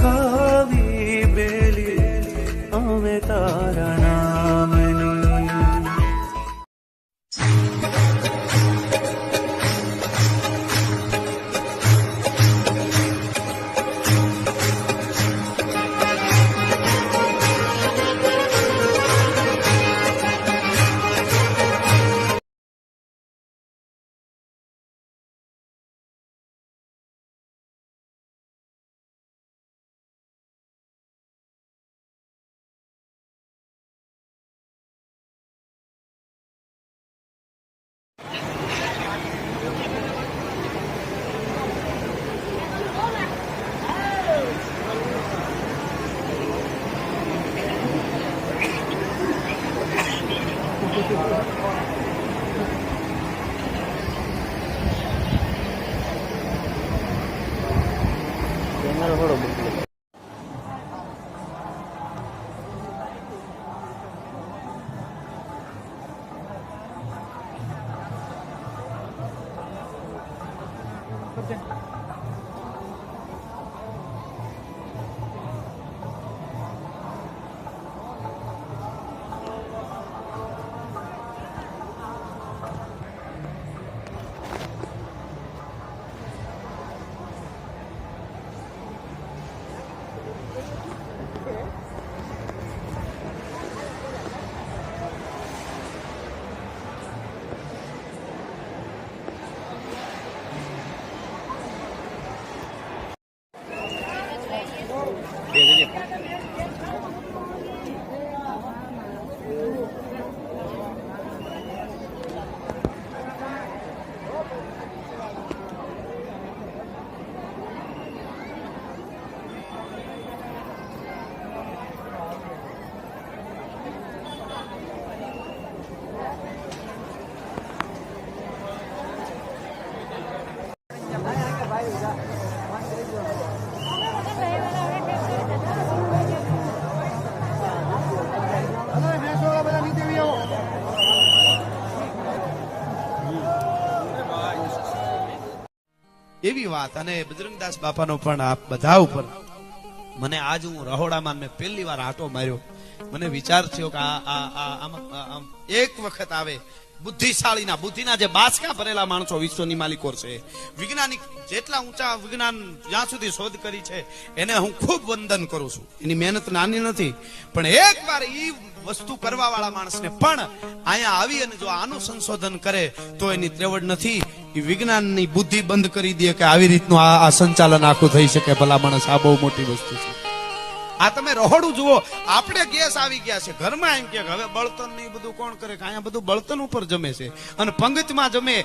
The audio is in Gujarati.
ખાવી બેલી અમે તારા નામની. એવી વાત. અને બજરંગદાસ બાપાનો પણ આપ બધા ઉપર મને આજ હું રહોડામાં મેં પહેલી વાર આંટો માર્યો. મને વિચાર થયો કે આ એક વખત આવે બુદ્ધિશાળીના બુદ્ધિના જે બાસકા ભરેલા માણસો વિશ્વની માલિકો છે, વૈજ્ઞાનિક જેટલા ઊંચા વિજ્ઞાન જ્યાં સુધી શોધ કરી છે એને હું ખૂબ વંદન કરું છું. એની મહેનત નાની નથી, પણ એક વાર ઈ વસ્તુ કરવા વાળા માણસને પણ અહીંયા આવી અને જો આનું સંશોધન કરે તો એની ત્રેવડ નથી. એ વિજ્ઞાનની બુદ્ધિ બંધ કરી દે કે આવી રીતનું આ સંચાલન આખું થઈ શકે. ભલા માણસ, આ બહુ મોટી વસ્તુ છે. આ તમે રહોડું જુઓ, આપણે ગેસ આવી ગયા છે ઘરમાં, એમ કે હવે બળતણ ને બધું કોણ કરે? અહીંયા બધું બળતણ ઉપર જમે છે અને પંગતમાં જમે.